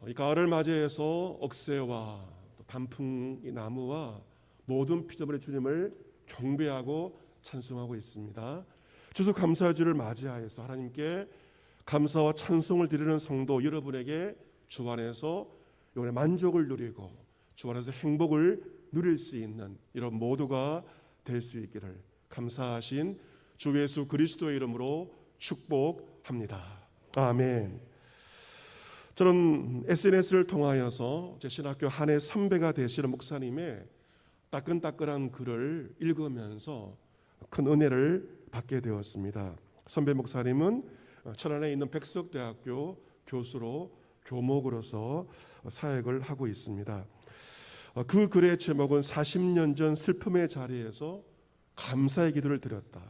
이 가을을 맞이해서 억새와 단풍이 나무와 모든 피조물의 주님을 경배하고 찬송하고 있습니다. 추수감사주를 맞이하여서 하나님께 감사와 찬송을 드리는 성도 여러분에게 주 안에서 이번에 만족을 누리고 주 안에서 행복을 누릴 수 있는 이런 모두가 될 수 있기를 감사하신 주 예수 그리스도의 이름으로 축복합니다. 아멘. 저는 SNS를 통하여서 제 신학교 한 해 선배가 되시는 목사님의 따끈따끈한 글을 읽으면서 큰 은혜를 받게 되었습니다. 선배 목사님은 천안에 있는 백석대학교 교수로 교목으로서 사역을 하고 있습니다. 그 글의 제목은 40년 전 슬픔의 자리에서 감사의 기도를 드렸다.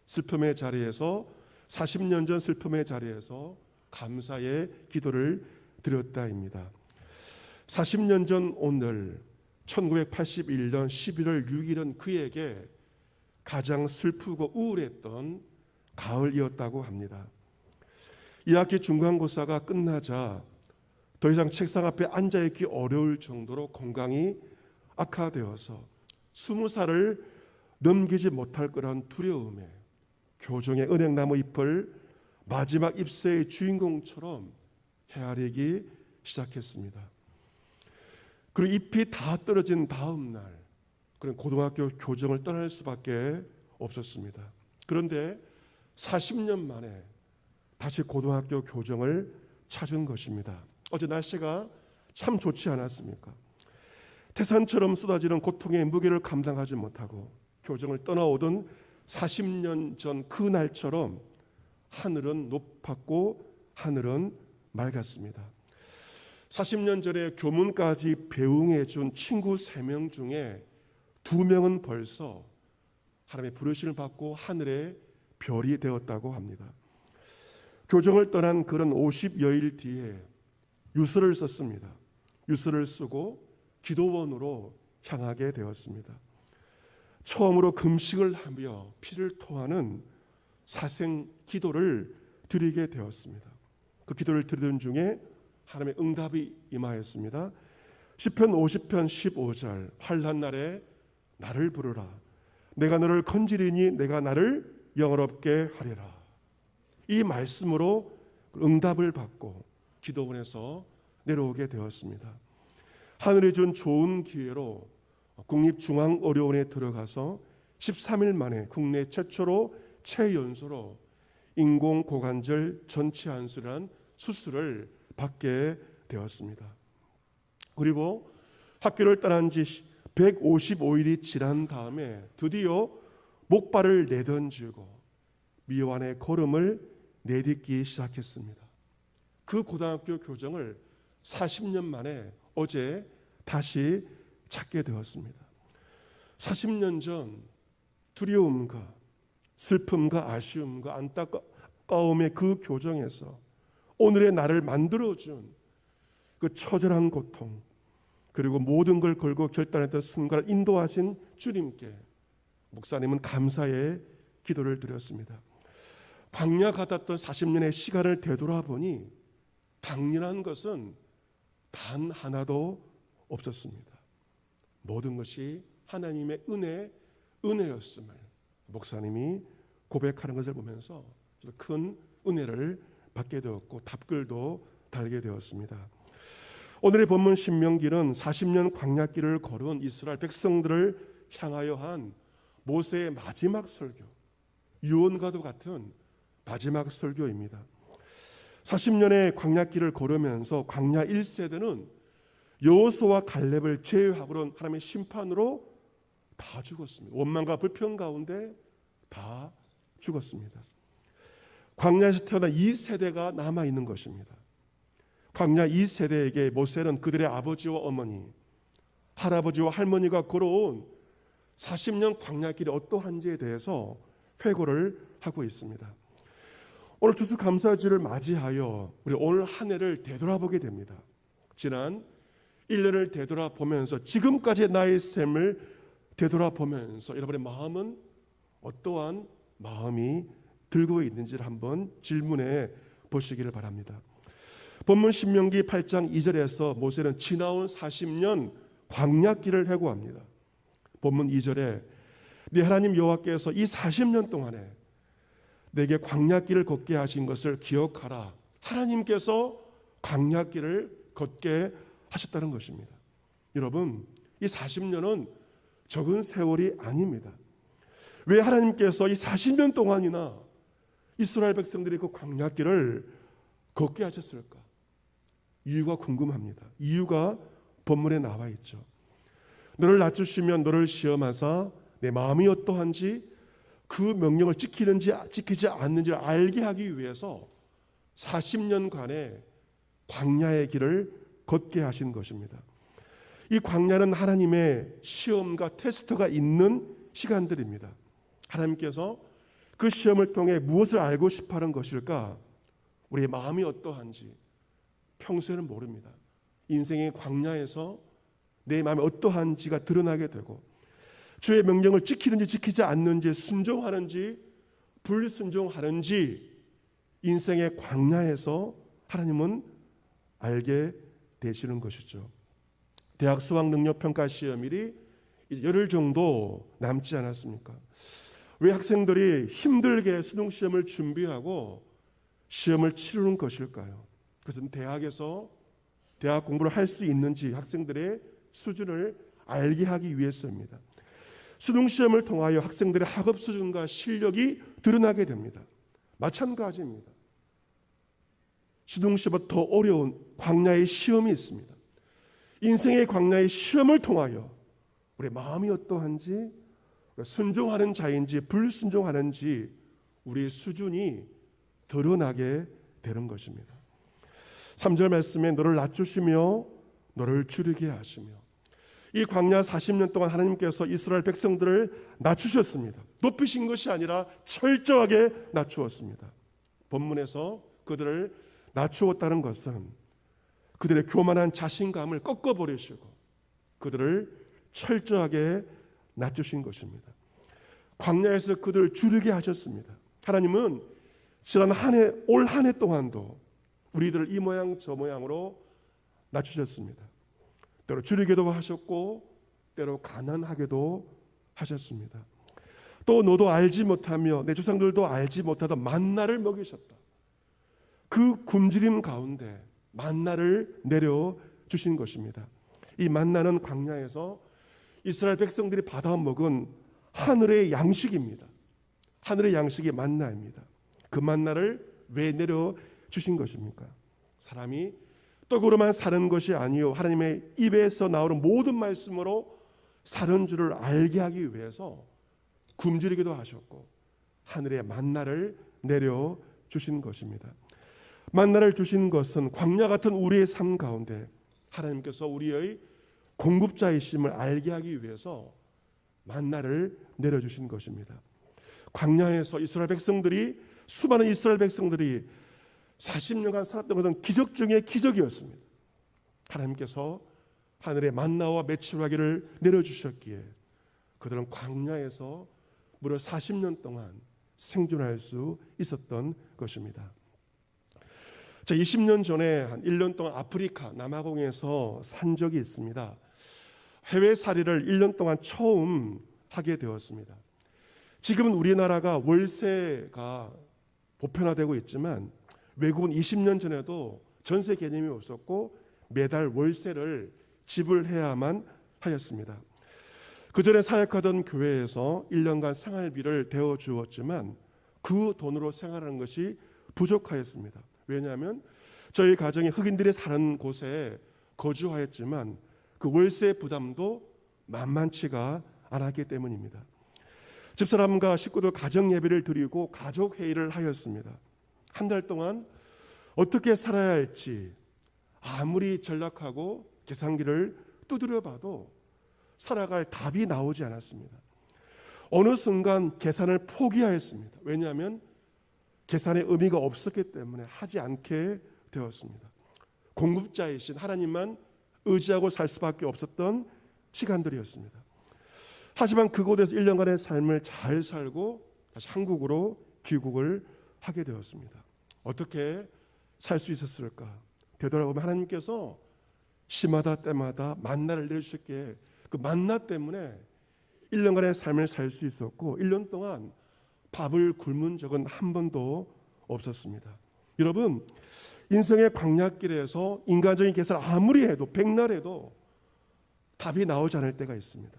슬픔의 자리에서 40년 전 슬픔의 자리에서 감사의 기도를 드렸다입니다. 40년 전 오늘 1981년 11월 6일은 그에게 가장 슬프고 우울했던 가을이었다고 합니다. 2학기 중간고사가 끝나자 더 이상 책상 앞에 앉아있기 어려울 정도로 건강이 악화되어서 20살을 넘기지 못할 거란 두려움에 교정의 은행나무 잎을 마지막 잎새의 주인공처럼 헤아리기 시작했습니다. 그리고 잎이 다 떨어진 다음 날 그런 고등학교 교정을 떠날 수밖에 없었습니다. 그런데 40년 만에 다시 고등학교 교정을 찾은 것입니다. 어제 날씨가 참 좋지 않았습니까? 태산처럼 쏟아지는 고통의 무게를 감당하지 못하고 교정을 떠나오던 40년 전 그 날처럼 하늘은 높았고 하늘은 맑았습니다. 40년 전에 교문까지 배웅해 준 친구 3명 중에 2명은 벌써 하나님의 부르심을 받고 하늘의 별이 되었다고 합니다. 교정을 떠난 그런 50여일 뒤에 유서를 썼습니다. 유서를 쓰고 기도원으로 향하게 되었습니다. 처음으로 금식을 하며 피를 토하는 사생 기도를 드리게 되었습니다. 그 기도를 드리던 중에 하나님의 응답이 임하였습니다. 시편 50편 15절 환난 날에 나를 부르라 내가 너를 건지리니 내가 나를 영화롭게 하리라. 이 말씀으로 응답을 받고 기도원에서 내려오게 되었습니다. 하늘이 준 좋은 기회로 국립중앙의료원에 들어가서 13일 만에 국내 최초로 최연소로 인공고관절 전치 안수라는 수술을 받게 되었습니다. 그리고 학교를 떠난 지 155일이 지난 다음에 드디어 목발을 내던지고 미완의 걸음을 내딛기 시작했습니다. 그 고등학교 교정을 40년 만에 어제 다시 찾게 되었습니다. 40년 전 두려움과 슬픔과 아쉬움과 안타까움의 그 교정에서 오늘의 나를 만들어준 그 처절한 고통 그리고 모든 걸 걸고 결단했던 순간을 인도하신 주님께 목사님은 감사의 기도를 드렸습니다. 광야 같았던 40년의 시간을 되돌아보니 당연한 것은 단 하나도 없었습니다. 모든 것이 하나님의 은혜였음을 목사님이 고백하는 것을 보면서 큰 은혜를 받게 되었고 답글도 달게 되었습니다. 오늘의 본문 신명기는 40년 광야길을 걸은 이스라엘 백성들을 향하여 한 모세의 마지막 설교, 유언과도 같은 마지막 설교입니다. 40년의 광야길을 걸으면서 광야 1세대는 여호수아와 갈렙을 제외하고는 하나님의 심판으로 다 죽었습니다. 원망과 불평 가운데 다 죽었습니다. 광야에서 태어난 2세대가 남아있는 것입니다. 광야 2세대에게 모세는 그들의 아버지와 어머니, 할아버지와 할머니가 걸어온 40년 광야길이 어떠한지에 대해서 회고를 하고 있습니다. 오늘 추수감사주를 맞이하여 우리 오늘 한 해를 되돌아보게 됩니다. 지난 1년을 되돌아보면서 지금까지의 나의 삶을 되돌아보면서 여러분의 마음은 어떠한 마음이 들고 있는지를 한번 질문해 보시기를 바랍니다. 본문 신명기 8장 2절에서 모세는 지나온 40년 광야길을 회고합니다. 본문 2절에 네 하나님 여호와께서 이 40년 동안에 내게 광야길을 걷게 하신 것을 기억하라. 하나님께서 광야길을 걷게 하셨다는 것입니다. 여러분, 이 40년은 적은 세월이 아닙니다. 왜 하나님께서 이 40년 동안이나 이스라엘 백성들이 그 광야길을 걷게 하셨을까? 이유가 궁금합니다. 이유가 본문에 나와 있죠. 너를 낮추시면 너를 시험하사 내 마음이 어떠한지 그 명령을 지키는지 지키지 않는지를 알게 하기 위해서 40년간의 광야의 길을 걷게 하신 것입니다. 이 광야는 하나님의 시험과 테스트가 있는 시간들입니다. 하나님께서 그 시험을 통해 무엇을 알고 싶어하는 것일까? 우리의 마음이 어떠한지 평소에는 모릅니다. 인생의 광야에서 내 마음이 어떠한지가 드러나게 되고 주의 명령을 지키는지 지키지 않는지 순종하는지 불순종하는지 인생의 광야에서 하나님은 알게 되시는 것이죠. 대학 수학능력평가 시험일이 열흘 정도 남지 않았습니까? 왜 학생들이 힘들게 수능시험을 준비하고 시험을 치르는 것일까요? 그것은 대학에서 대학 공부를 할 수 있는지 학생들의 수준을 알게 하기 위해서입니다. 수능시험을 통하여 학생들의 학업 수준과 실력이 드러나게 됩니다. 마찬가지입니다. 수능시험보다 더 어려운 광야의 시험이 있습니다. 인생의 광야의 시험을 통하여 우리의 마음이 어떠한지 순종하는 자인지 불순종하는지 우리의 수준이 드러나게 되는 것입니다. 3절 말씀에 너를 낮추시며 너를 줄이게 하시며 이 광야 40년 동안 하나님께서 이스라엘 백성들을 낮추셨습니다. 높이신 것이 아니라 철저하게 낮추었습니다. 본문에서 그들을 낮추었다는 것은 그들의 교만한 자신감을 꺾어버리시고 그들을 철저하게 낮추신 것입니다. 광야에서 그들을 줄이게 하셨습니다. 하나님은 지난 올 한 해 동안도 우리들을 이 모양 저 모양으로 낮추셨습니다. 때로 줄이게도 하셨고 때로 가난하게도 하셨습니다. 또 너도 알지 못하며 내 조상들도 알지 못하던 만나를 먹이셨다. 그 굶주림 가운데 만나를 내려주신 것입니다. 이 만나는 광야에서 이스라엘 백성들이 받아 먹은 하늘의 양식입니다. 하늘의 양식이 만나입니다. 그 만나를 왜 내려주신 것입니까? 사람이 떡으로만 사는 것이 아니요 하나님의 입에서 나오는 모든 말씀으로 사는 줄을 알게 하기 위해서 굶주리기도 하셨고 하늘의 만나를 내려주신 것입니다. 만나를 주신 것은 광야 같은 우리의 삶 가운데 하나님께서 우리의 공급자이심을 알게 하기 위해서 만나를 내려주신 것입니다. 광야에서 수많은 이스라엘 백성들이 40년간 살았던 것은 기적 중에 기적이었습니다. 하나님께서 하늘의 만나와 메추라기를 내려주셨기에 그들은 광야에서 무려 40년 동안 생존할 수 있었던 것입니다. 20년 전에 한 1년 동안 아프리카 남아공에서 산 적이 있습니다. 해외살이를 1년 동안 처음 하게 되었습니다. 지금은 우리나라가 월세가 보편화되고 있지만 외국은 20년 전에도 전세 개념이 없었고 매달 월세를 지불해야만 하였습니다. 그 전에 사역하던 교회에서 1년간 생활비를 대어 주었지만 그 돈으로 생활하는 것이 부족하였습니다. 왜냐하면 저희 가정이 흑인들이 사는 곳에 거주하였지만 그 월세 부담도 만만치가 않았기 때문입니다. 집사람과 식구들 가정 예배를 드리고 가족 회의를 하였습니다. 한 달 동안 어떻게 살아야 할지 아무리 전략하고 계산기를 두드려 봐도 살아갈 답이 나오지 않았습니다. 어느 순간 계산을 포기하였습니다. 왜냐하면 계산의 의미가 없었기 때문에 하지 않게 되었습니다. 공급자이신 하나님만 의지하고 살 수밖에 없었던 시간들이었습니다. 하지만 그곳에서 1년간의 삶을 잘 살고 다시 한국으로 귀국을 하게 되었습니다. 어떻게 살 수 있었을까? 되돌아보면 하나님께서 시마다 때마다 만나를 내리셨기에 그 만나 때문에 1년간의 삶을 살 수 있었고 1년 동안 밥을 굶은 적은 한 번도 없었습니다. 여러분, 인생의 광야길에서 인간적인 계산을 아무리 해도 백날 해도 답이 나오지 않을 때가 있습니다.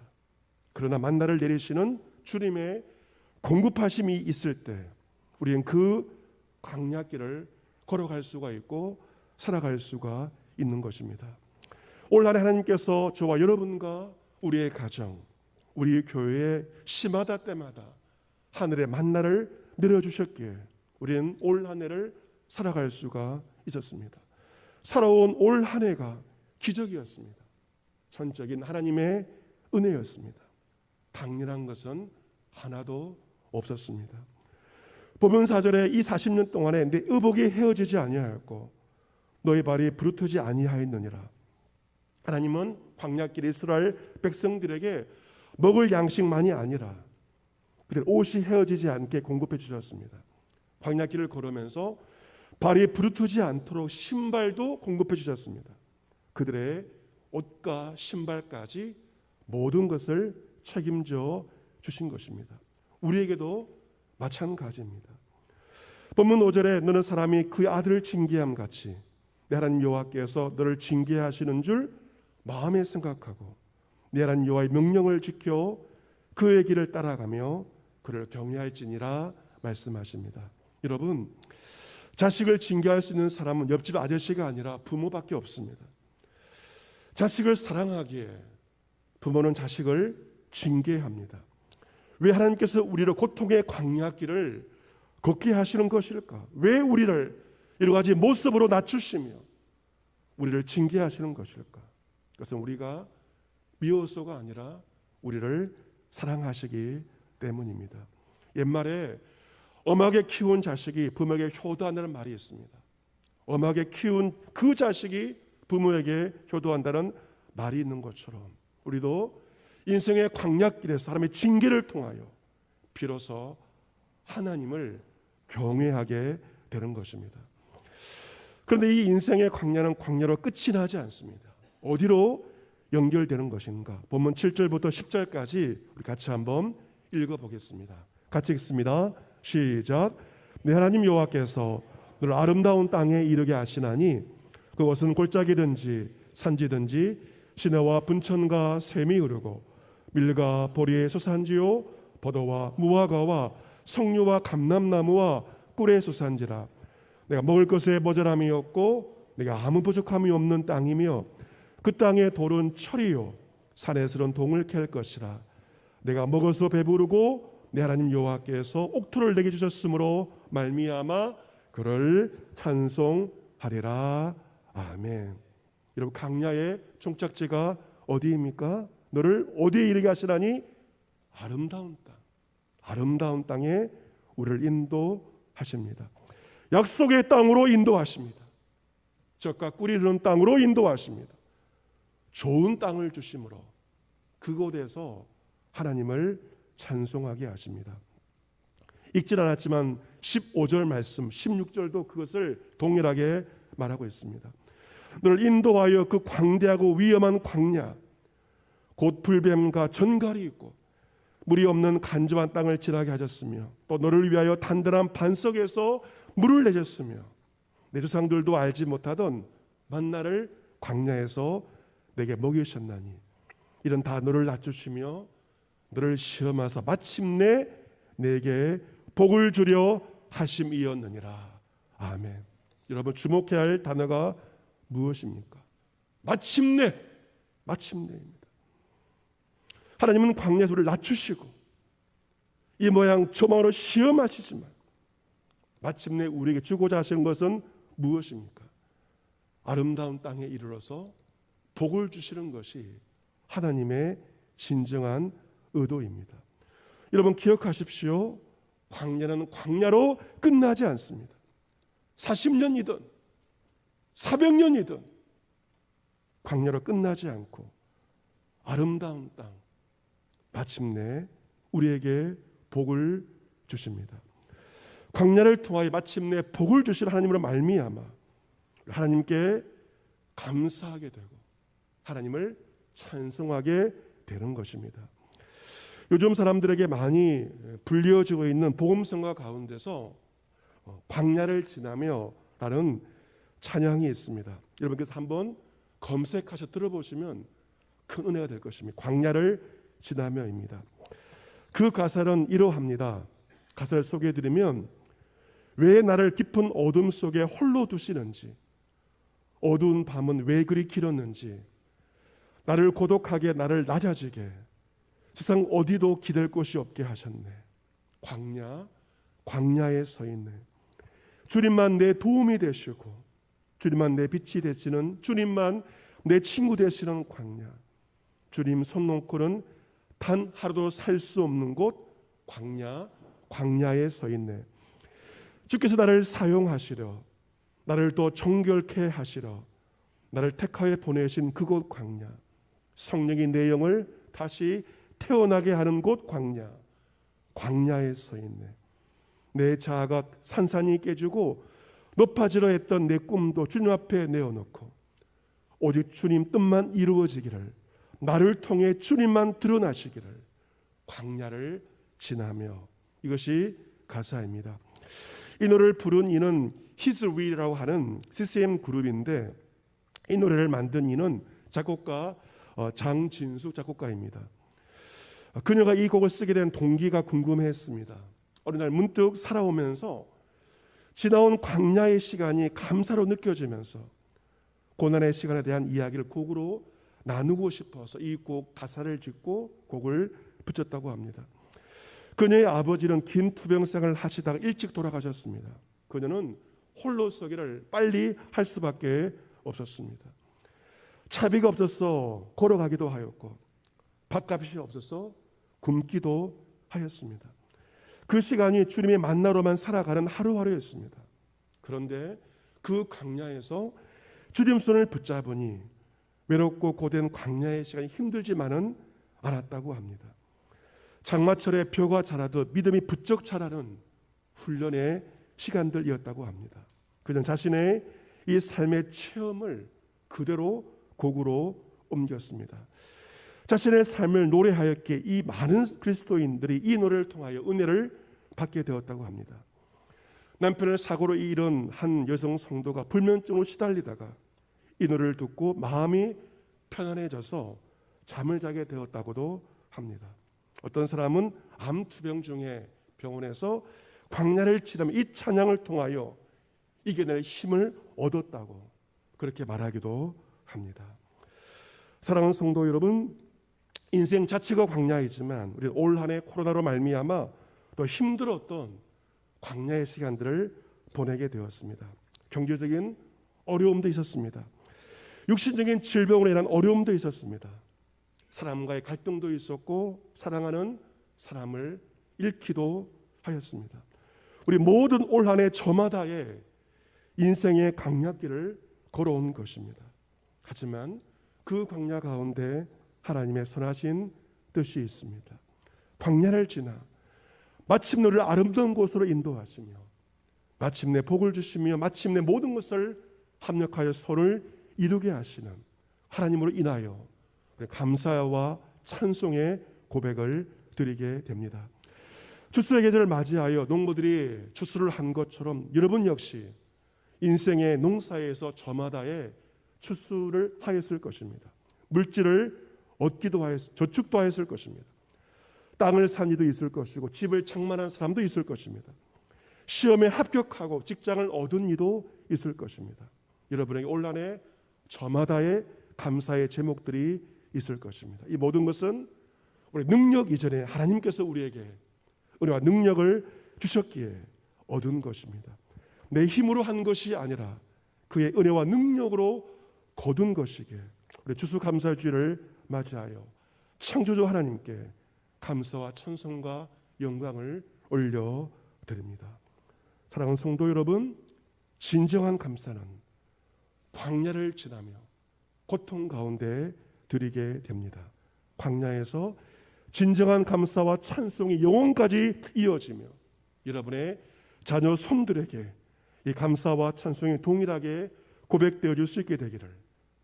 그러나 만나를 내리시는 주님의 공급하심이 있을 때 우리는 그 광야길을 걸어갈 수가 있고 살아갈 수가 있는 것입니다. 올 한해 하나님께서 저와 여러분과 우리의 가정, 우리 교회에 시마다 때마다 하늘의 만나를 내려주셨기에 우리는 올 한해를 살아갈 수가 있었습니다. 살아온 올 한해가 기적이었습니다. 전적인 하나님의 은혜였습니다. 당연한 것은 하나도 없었습니다. 본문 4절에 이 40년 동안에 내 의복이 헤어지지 아니하였고 너희 발이 부르트지 아니하였느니라. 하나님은 광야길 이스라엘 백성들에게 먹을 양식만이 아니라 그들 옷이 헤어지지 않게 공급해 주셨습니다. 광야길을 걸으면서 발이 부르트지 않도록 신발도 공급해 주셨습니다. 그들의 옷과 신발까지 모든 것을 책임져 주신 것입니다. 우리에게도 마찬가지입니다. 본문 5절에 너는 사람이 그의 아들을 징계함 같이 내 하나님 여호와께서 너를 징계하시는 줄 마음에 생각하고 내 하나님 여호와의 명령을 지켜 그의 길을 따라가며 그를 경외할지니라 말씀하십니다. 여러분, 자식을 징계할 수 있는 사람은 옆집 아저씨가 아니라 부모밖에 없습니다. 자식을 사랑하기에 부모는 자식을 징계합니다. 왜 하나님께서 우리를 고통의 광야길을 걷게 하시는 것일까? 왜 우리를 여러 가지 모습으로 낮추시며 우리를 징계하시는 것일까? 그것은 우리가 미워서가 아니라 우리를 사랑하시기 때문입니다. 옛말에 엄하게 키운 자식이 부모에게 효도한다는 말이 있습니다. 엄하게 키운 그 자식이 부모에게 효도한다는 말이 있는 것처럼 우리도 인생의 광야길에서 사람의 징계를 통하여 비로소 하나님을 경외하게 되는 것입니다. 그런데 이 인생의 광야는 광야로 끝이 나지 않습니다. 어디로 연결되는 것인가? 본문 7절부터 10절까지 우리 같이 한번 읽어보겠습니다. 같이 읽습니다. 시작. 내 하나님 여호와께서 너를 아름다운 땅에 이르게 하시나니 그것은 골짜기든지 산지든지 시내와 분천과 샘이 흐르고 밀과 보리의 소산지요 버도와 무화과와 석류와 감람나무와 꿀의 소산지라. 내가 먹을 것에 모자람이 없고 내가 아무 부족함이 없는 땅이며 그 땅의 돌은 철이요 산에서는 동을 캘 것이라. 내가 먹어서 배부르고 내 하나님 여호와께서 옥토를 내게 주셨으므로 말미암아 그를 찬송하리라. 아멘. 여러분, 광야의 종착지가 어디입니까? 너를 어디에 이르게 하시라니? 아름다운 땅, 아름다운 땅에 우리를 인도하십니다. 약속의 땅으로 인도하십니다. 젖과 꿀이 흐르는 땅으로 인도하십니다. 좋은 땅을 주심으로 그곳에서 하나님을 찬송하게 하십니다. 읽질 않았지만 15절 말씀 16절도 그것을 동일하게 말하고 있습니다. 너를 인도하여 그 광대하고 위험한 광야 곧 불뱀과 전갈이 있고 물이 없는 간조한 땅을 지나게 하셨으며 또 너를 위하여 단단한 반석에서 물을 내셨으며 내 조상들도 알지 못하던 만나를 광야에서 내게 먹이셨나니 이런 다 너를 낮추시며 너를 시험하사 마침내 내게 복을 주려 하심이었느니라. 아멘. 여러분, 주목해야 할 단어가 무엇입니까? 마침내, 마침내입니다. 하나님은 광야에서 우리를 낮추시고 이 모양 저 모양으로 시험하시지만 마침내 우리에게 주고자 하시는 것은 무엇입니까? 아름다운 땅에 이르러서 복을 주시는 것이 하나님의 진정한 의도입니다. 여러분, 기억하십시오. 광야는 광야로 끝나지 않습니다. 40년이든 400년이든 광야로 끝나지 않고 아름다운 땅 마침내 우리에게 복을 주십니다. 광야를 통하여 마침내 복을 주실 하나님으로 말미암아 하나님께 감사하게 되고 하나님을 찬송하게 되는 것입니다. 요즘 사람들에게 많이 불리어지고 있는 복음성가 가운데서 광야를 지나며 라는 찬양이 있습니다. 여러분께서 한번 검색하셔 들어보시면 큰 은혜가 될 것입니다. 광야를 지나며입니다. 그 가사는 이러합니다. 가사를 소개해드리면, 왜 나를 깊은 어둠 속에 홀로 두시는지, 어두운 밤은 왜 그리 길었는지, 나를 고독하게 나를 낮아지게 세상 어디도 기댈 곳이 없게 하셨네. 광야에 서 있네. 주님만 내 도움이 되시고 주님만 내 빛이 되시는, 주님만 내 친구 되시는 광야. 주님 손 놓고는 단 하루도 살 수 없는 곳 광야에 서 있네. 주께서 나를 사용하시려, 나를 또 정결케 하시려 나를 택하여 보내신 그곳 광야. 성령이 내 영을 다시 태어나게 하는 곳 광야에 서 있네. 내 자아가 산산이 깨지고 높아지려 했던 내 꿈도 주님 앞에 내어놓고 오직 주님 뜻만 이루어지기를, 나를 통해 주님만 드러나시기를 광야를 지나며. 이것이 가사입니다. 이 노래를 부른 이는 His Will이라고 하는 CCM 그룹인데, 이 노래를 만든 이는 작곡가 장진수 작곡가입니다. 그녀가 이 곡을 쓰게 된 동기가 궁금했습니다. 어느 날 문득 살아오면서 지나온 광야의 시간이 감사로 느껴지면서 고난의 시간에 대한 이야기를 곡으로 나누고 싶어서 이 곡 가사를 짓고 곡을 붙였다고 합니다. 그녀의 아버지는 긴 투병생활을 하시다가 일찍 돌아가셨습니다. 그녀는 홀로서기를 빨리 할 수밖에 없었습니다. 차비가 없어서 걸어가기도 하였고 밥값이 없어서 굶기도 하였습니다. 그 시간이 주님의 만나로만 살아가는 하루하루였습니다. 그런데 그 광야에서 주님 손을 붙잡으니 외롭고 고된 광야의 시간이 힘들지만은 않았다고 합니다. 장마철에 벼가 자라듯 믿음이 부쩍 자라는 훈련의 시간들이었다고 합니다. 그는 자신의 이 삶의 체험을 그대로 곡으로 옮겼습니다. 자신의 삶을 노래하였기에 이 많은 그리스도인들이 이 노래를 통하여 은혜를 받게 되었다고 합니다. 남편을 사고로 잃은 한 여성 성도가 불면증으로 시달리다가 이 노래를 듣고 마음이 편안해져서 잠을 자게 되었다고도 합니다. 어떤 사람은 암투병 중에 병원에서 광야를 지나며 이 찬양을 통하여 이겨낼 힘을 얻었다고 그렇게 말하기도 합니다. 사랑하는 성도 여러분, 인생 자체가 광야이지만 우리 올 한 해 코로나로 말미암아 또 힘들었던 광야의 시간들을 보내게 되었습니다. 경제적인 어려움도 있었습니다. 육신적인 질병으로 인한 어려움도 있었습니다. 사람과의 갈등도 있었고 사랑하는 사람을 잃기도 하였습니다. 우리 모든 올 한 해 저마다의 인생의 광야길을 걸어온 것입니다. 하지만 그 광야 가운데 하나님의 선하신 뜻이 있습니다. 광야를 지나 마침내 우리를 아름다운 곳으로 인도하시며 마침내 복을 주시며 마침내 모든 것을 합력하여 손을 이루게 하시는 하나님으로 인하여 감사와 찬송의 고백을 드리게 됩니다. 추수의 계절을 맞이하여 농부들이 추수를 한 것처럼 여러분 역시 인생의 농사에서 저마다의 추수를 하였을 것입니다. 물질을 얻기도 하였, 저축도 하였을 것입니다. 땅을 산 이도 있을 것이고 집을 장만한 사람도 있을 것입니다. 시험에 합격하고 직장을 얻은 이도 있을 것입니다. 여러분에게 올 한 해 저마다의 감사의 제목들이 있을 것입니다. 이 모든 것은 우리 능력 이전에 하나님께서 우리에게 은혜와 능력을 주셨기에 얻은 것입니다. 내 힘으로 한 것이 아니라 그의 은혜와 능력으로 거둔 것이기에 우리 추수감사주일을 맞이하여 창조주 하나님께 감사와 찬송과 영광을 올려드립니다. 사랑하는 성도 여러분, 진정한 감사는 광야를 지나며 고통 가운데 드리게 됩니다. 광야에서 진정한 감사와 찬송이 영원까지 이어지며 여러분의 자녀 손들에게 이 감사와 찬송이 동일하게 고백되어 줄 수 있게 되기를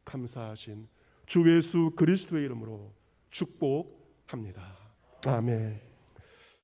감사하신 주 예수 그리스도의 이름으로 축복합니다. 아멘.